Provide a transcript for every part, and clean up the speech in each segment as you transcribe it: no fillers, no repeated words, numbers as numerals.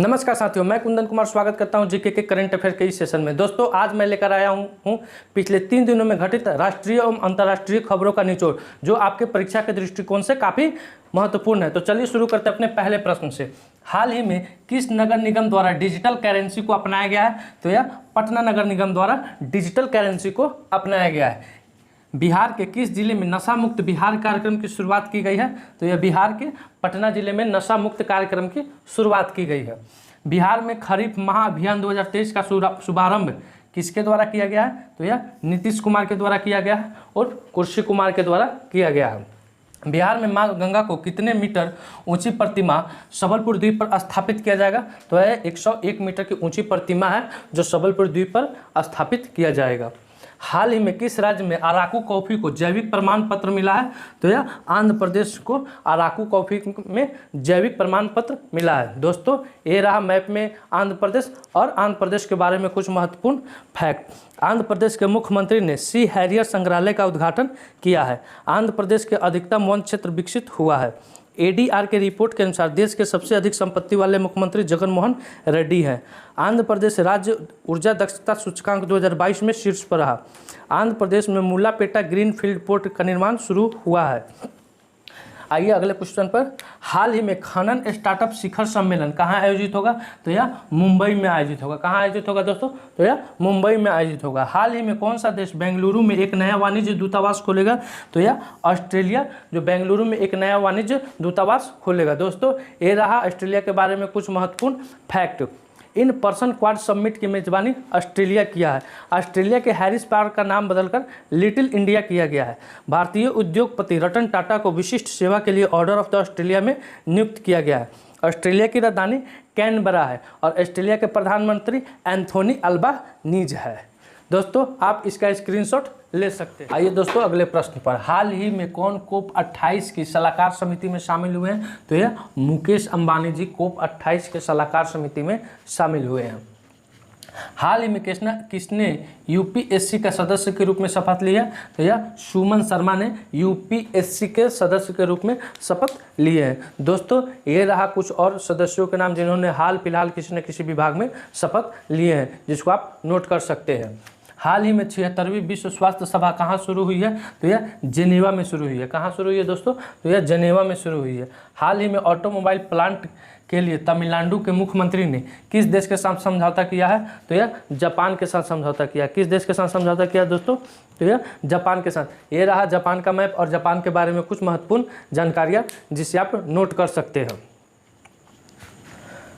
नमस्कार साथियों, मैं कुंदन कुमार स्वागत करता हूं जीके के करंट अफेयर के इस सेशन में। दोस्तों, आज मैं लेकर आया हूं पिछले 3 दिनों में घटित राष्ट्रीय एवं अंतर्राष्ट्रीय खबरों का निचोड़, जो आपके परीक्षा के दृष्टिकोण से काफ़ी महत्वपूर्ण है। तो चलिए शुरू करते हैं अपने पहले प्रश्न से। हाल ही में किस नगर निगम द्वारा डिजिटल करेंसी को अपनाया गया है? तो यह पटना नगर निगम द्वारा डिजिटल करेंसी को अपनाया गया है। बिहार के किस जिले में नशा मुक्त बिहार कार्यक्रम की शुरुआत की गई है? तो यह बिहार के पटना जिले में नशा मुक्त कार्यक्रम की शुरुआत की गई है। बिहार में खरीफ महाअभियान 2023 का शुभारंभ किसके द्वारा किया गया है? तो यह नीतीश कुमार के द्वारा किया गया है और कुर्सी कुमार के द्वारा किया गया है। बिहार में माँ गंगा को कितने मीटर ऊंची प्रतिमा सबलपुर द्वीप पर स्थापित किया जाएगा? तो यह 101 मीटर की ऊंची प्रतिमा है जो सबलपुर द्वीप पर स्थापित किया जाएगा। हाल ही में किस राज्य में अराकू कॉफ़ी को जैविक प्रमाण पत्र मिला है? तो यह आंध्र प्रदेश को अराकू कॉफ़ी में जैविक प्रमाण पत्र मिला है। दोस्तों, ये रहा मैप में आंध्र प्रदेश और आंध्र प्रदेश के बारे में कुछ महत्वपूर्ण फैक्ट। आंध्र प्रदेश के मुख्यमंत्री ने सी हैरियर संग्रहालय का उद्घाटन किया है। आंध्र प्रदेश के अधिकतम वन क्षेत्र विकसित हुआ है। एडीआर के रिपोर्ट के अनुसार देश के सबसे अधिक संपत्ति वाले मुख्यमंत्री जगन मोहन रेड्डी हैं। आंध्र प्रदेश राज्य ऊर्जा दक्षता सूचकांक 2022 में शीर्ष पर रहा। आंध्र प्रदेश में मुल्लापेटा ग्रीन फील्ड पोर्ट का निर्माण शुरू हुआ है। आइए अगले क्वेश्चन पर। हाल ही में खनन स्टार्टअप शिखर सम्मेलन कहाँ आयोजित होगा? तो यह मुंबई में आयोजित होगा। कहाँ आयोजित होगा दोस्तों? तो यह मुंबई में आयोजित होगा। हाल ही में कौन सा देश बेंगलुरु में एक नया वाणिज्य दूतावास खोलेगा? तो यह ऑस्ट्रेलिया, जो बेंगलुरु में एक नया वाणिज्य दूतावास खोलेगा। दोस्तों, ये रहा ऑस्ट्रेलिया के बारे में कुछ महत्वपूर्ण fact. In person quad summit की मेजबानी ऑस्ट्रेलिया किया है। ऑस्ट्रेलिया के हैरिस पार्क का नाम बदलकर लिटिल इंडिया किया गया है। भारतीय उद्योगपति रतन टाटा को विशिष्ट सेवा के लिए ऑर्डर ऑफ द ऑस्ट्रेलिया में नियुक्त किया गया है। ऑस्ट्रेलिया की राजधानी कैनबरा है और ऑस्ट्रेलिया के प्रधानमंत्री एंथोनी अल्बानीज है। दोस्तों, आप इसका स्क्रीनशॉट ले सकते हैं। आइए दोस्तों अगले प्रश्न पर। हाल ही में कौन कोप 28 की सलाहकार समिति में शामिल हुए हैं? तो यह मुकेश अंबानी जी कोप 28 के सलाहकार समिति में शामिल हुए हैं। हाल ही में किसने यूपीएससी का सदस्य के रूप में शपथ लिया? तो यह सुमन शर्मा ने यूपीएससी के सदस्य के रूप में शपथ लिए हैं। दोस्तों, ये रहा कुछ और सदस्यों के नाम जिन्होंने हाल फिलहाल किसी न किसी विभाग में शपथ लिए हैं, जिसको आप नोट कर सकते हैं। हाल ही में 76वीं विश्व स्वास्थ्य सभा कहाँ शुरू हुई है? तो यह जेनेवा में शुरू हुई है। कहाँ शुरू हुई है दोस्तों? तो यह जेनेवा में शुरू हुई है। हाल ही में ऑटोमोबाइल प्लांट के लिए तमिलनाडु के मुख्यमंत्री ने किस देश के साथ समझौता किया है? तो यह जापान के साथ समझौता किया। किस देश के साथ समझौता किया दोस्तों? तो यह जापान के साथ। ये रहा जापान का मैप और जापान के बारे में कुछ महत्वपूर्ण जानकारियाँ जिसे आप नोट कर सकते हैं।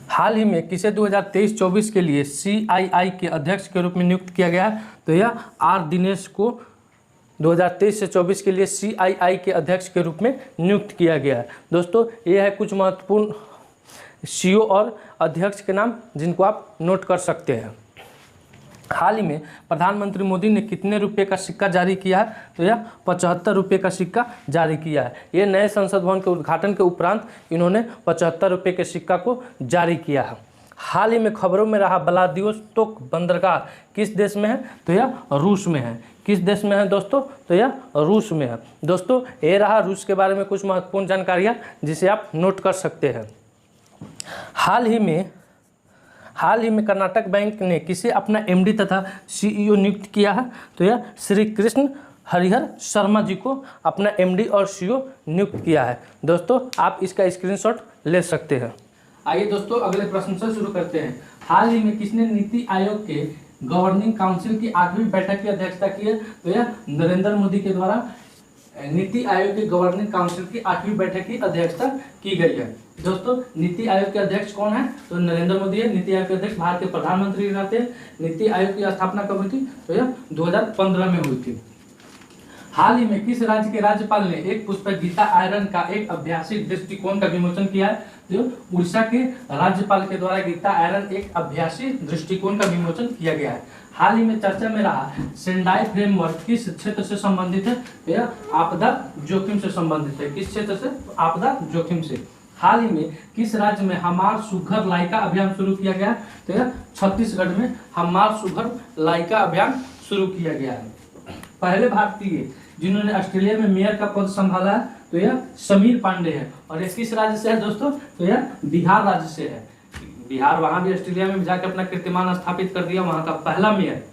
हाल ही में किसे 2023-24 के लिए CII के अध्यक्ष के रूप में नियुक्त किया गया है? तो यह आर दिनेश को 2023 से 24 के लिए CII के अध्यक्ष के रूप में नियुक्त किया गया है। दोस्तों, ये है कुछ महत्वपूर्ण CEO और अध्यक्ष के नाम जिनको आप नोट कर सकते हैं। हाल ही में प्रधानमंत्री मोदी ने कितने रुपए का सिक्का जारी किया है? तो यह 75 रुपये का सिक्का जारी किया है। ये नए संसद भवन के उद्घाटन के उपरांत इन्होंने 75 रुपये के सिक्का को जारी किया है। हाल ही में खबरों में रहा व्लादिवोस्तोक बंदरगाह किस देश में है? तो यह रूस में है। किस देश में है दोस्तों? तो यह रूस में है। दोस्तों, ये रहा रूस के बारे में कुछ महत्वपूर्ण जानकारियाँ जिसे आप नोट कर सकते हैं। हाल ही में कर्नाटक बैंक ने किसे अपना MD तथा CEO नियुक्त किया है? तो यह श्री कृष्ण हरिहर शर्मा जी को अपना MD और CEO नियुक्त किया है। दोस्तों, आप इसका स्क्रीनशॉट ले सकते हैं। आइए दोस्तों अगले प्रश्न से शुरू करते हैं। हाल ही में किसने नीति आयोग के गवर्निंग काउंसिल की 8वीं बैठक की अध्यक्षता की है? तो यह नरेंद्र मोदी के द्वारा नीति आयोग के गवर्निंग काउंसिल की 8वीं बैठक की अध्यक्षता की गई है। दोस्तों, नीति आयोग के अध्यक्ष कौन है? तो नरेंद्र मोदी है। नीति आयोग के अध्यक्ष भारत के प्रधानमंत्री रहते हैं। नीति आयोग की स्थापना कब हुई थी? तो यह 2015 में हुई थी। हाल ही में किस राज्य के राज्यपाल ने एक पुस्तक गीता आयरन का एक अभ्यासिक दृष्टिकोण का विमोचन किया है? तो उड़ीसा के राज्यपाल के द्वारा गीता आयरन एक अभ्यासी दृष्टिकोण का विमोचन किया गया है। हाल ही में चर्चा में रहा सेंडाई फ्रेमवर्क किस क्षेत्र से संबंधित है? तो यह आपदा जोखिम से संबंधित है। किस क्षेत्र से? आपदा जोखिम से। हाल ही में किस राज्य में हमार सुघर लाइका अभियान शुरू किया गया? तो यह छत्तीसगढ़ में हमार सुघर लाइका अभियान शुरू किया गया है। पहले भारतीय जिन्होंने ऑस्ट्रेलिया में मेयर का पद संभाला है तो यह समीर पांडे है। और ये किस राज्य से है दोस्तों? तो यह बिहार राज्य से है। बिहार वहाँ भी ऑस्ट्रेलिया में जाकर अपना कीर्तिमान स्थापित कर दिया। वहाँ का पहला मेयर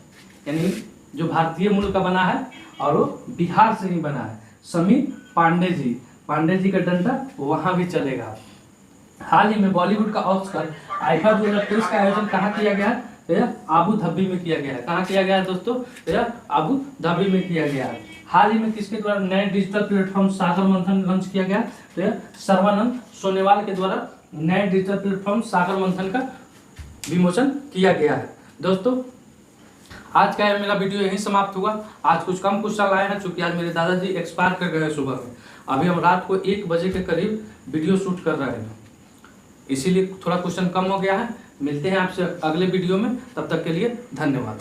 यानी जो भारतीय मूल का बना है और वो बिहार से ही बना है, समीर पांडे जी का डंडा वहाँ भी चलेगा। हाल ही में बॉलीवुड का ऑस्कर आईफा 2023 का आयोजन कहाँ किया गया है? तो यह आबू धाबी में किया गया है। कहाँ किया गया है दोस्तों? तो यह आबू धाबी में किया गया है। हाल ही में किसके द्वारा नए डिजिटल प्लेटफॉर्म सागर मंथन लॉन्च किया गया? तो यह सर्बानंद सोनेवाल के द्वारा नए डिजिटल प्लेटफॉर्म सागर मंथन का विमोचन किया गया है। दोस्तों आज का मेरा वीडियो यहीं समाप्त हुआ। आज कुछ कम क्वेश्चन आए हैं, चूंकि आज मेरे दादाजी एक्सपायर कर गए सुबह में। अभी हम रात को 1 बजे के करीब वीडियो शूट कर रहे हैं, इसीलिए थोड़ा क्वेश्चन कम हो गया है। मिलते हैं आपसे अगले वीडियो में, तब तक के लिए धन्यवाद।